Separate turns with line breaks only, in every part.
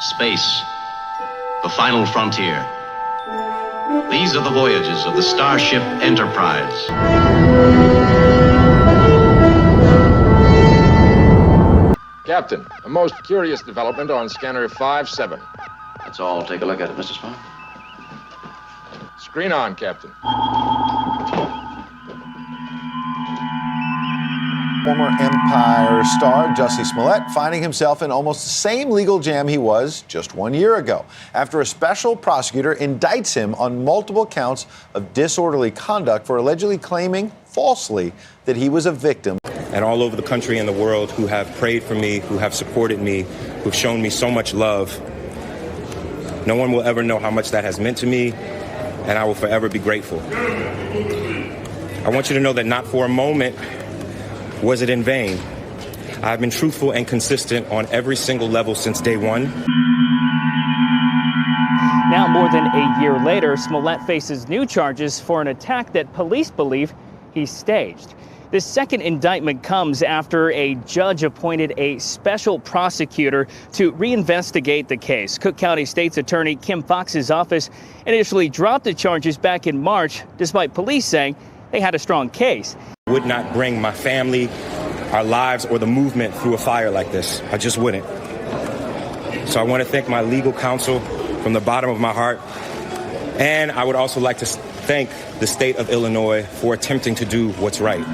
Space, the final frontier. These are the voyages of the Starship Enterprise.
Captain, a most curious development on scanner 5-7.
That's all. Take a look at it, Mr. Smollett.
Screen on, Captain.
Former Empire star Jussie Smollett finding himself in almost the same legal jam he was just 1 year ago after a special prosecutor indicts him on multiple counts of disorderly conduct for allegedly claiming falsely that he was a victim.
And all over the country and the world who have prayed for me, who have supported me, who've shown me so much love. No one will ever know how much that has meant to me, and I will forever be grateful. I want you to know that not for a moment was it in vain. I've been truthful and consistent on every single level since day one.
Now, more than a year later, Smollett faces new charges for an attack that police believe he staged. This second indictment comes after a judge appointed a special prosecutor to reinvestigate the case. Cook County State's Attorney Kim Fox's office initially dropped the charges back in March, despite police saying they had a strong case.
Would not bring my family, our lives, or the movement through a fire like this. I just wouldn't. So I want to thank my legal counsel from the bottom of my heart. And I would also like to thank the state of Illinois for attempting to do what's right.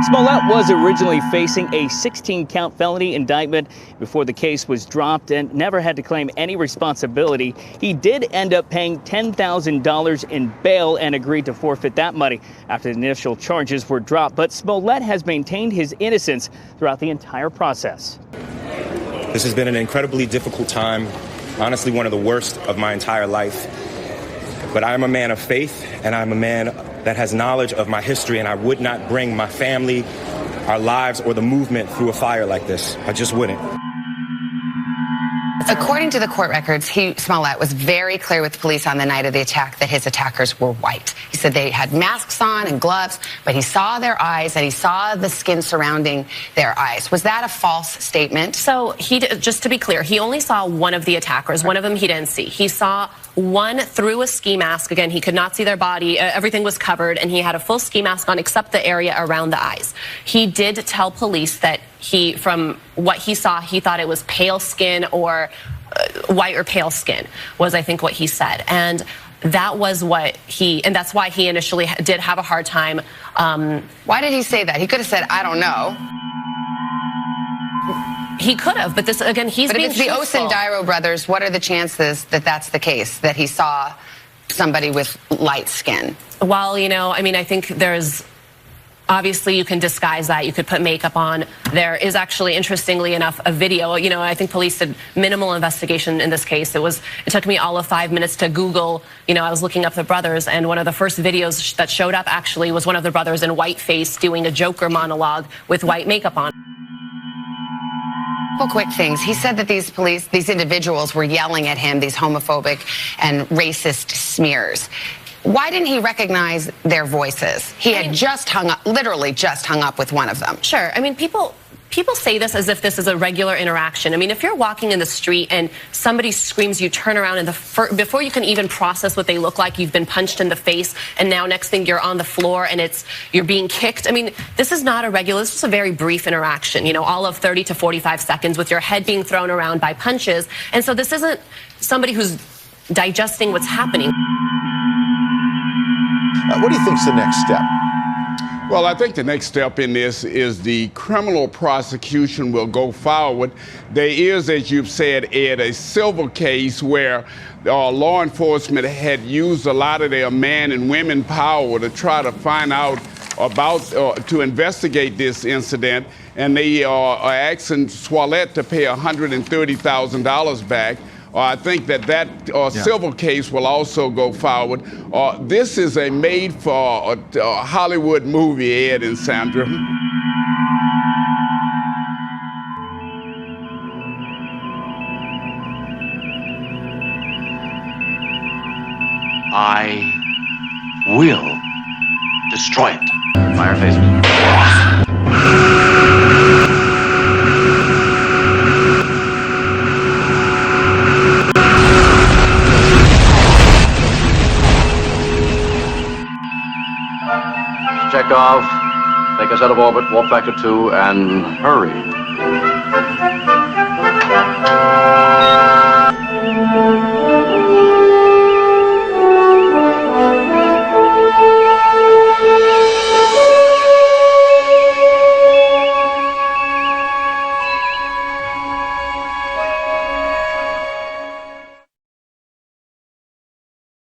Smollett was originally facing a 16-count felony indictment before the case was dropped and never had to claim any responsibility. He did end up paying $10,000 in bail and agreed to forfeit that money after the initial charges were dropped. But Smollett has maintained his innocence throughout the entire process.
This has been an incredibly difficult time, honestly one of the worst of my entire life. But I am a man of faith, and I'm a man that has knowledge of my history, and I would not bring my family, our lives, or the movement through a fire like this. I just wouldn't.
According to the court records, Smollett was very clear with police on the night of the attack that his attackers were white. He said they had masks on and gloves, but he saw their eyes and he saw the skin surrounding their eyes. Was that a false statement?
So just to be clear, he only saw one of the attackers. One of them he didn't see. He saw one through a ski mask. Again, he could not see their body. Everything was covered, and he had a full ski mask on except the area around the eyes. He did tell police that from what he saw, he thought it was pale skin or white or pale skin was, I think, what he said. And that was and that's why he initially did have a hard time.
Why did he say that? He could have said, I don't know.
He could have, but this, again, he's being truthful.
But if it's the Ovationeddie brothers, what are the chances that that's the case, that he saw somebody with light skin?
Well, I mean, I think obviously you can disguise that. You could put makeup on. There is actually, interestingly enough, a video. I think police did minimal investigation in this case. It took me all of 5 minutes to Google. I was looking up the brothers, and one of the first videos that showed up actually was one of the brothers in white face doing a Joker monologue with white makeup on.
Couple quick things. He said that these individuals were yelling at him, these homophobic and racist smears. Why didn't he recognize their voices? He had literally just hung up with one of them.
Sure. I mean, people say this as if this is a regular interaction. I mean, if you're walking in the street and somebody screams, you turn around, and before you can even process what they look like, you've been punched in the face, and now next thing you're on the floor and you're being kicked. I mean, this is not this is a very brief interaction, all of 30 to 45 seconds with your head being thrown around by punches. And so this isn't somebody who's digesting what's happening.
What do you think's the next step?
Well, I think the next step in this is the criminal prosecution will go forward. There is, as you've said, Ed, a civil case where law enforcement had used a lot of their man and women power to try to find out about, to investigate this incident, and they are asking Smollett to pay $130,000 back. I think that civil case will also go forward. This is a made-for Hollywood movie, Ed and Sandra.
I will destroy it. Fire phasers.
us out of orbit, warp factor 2, and hurry.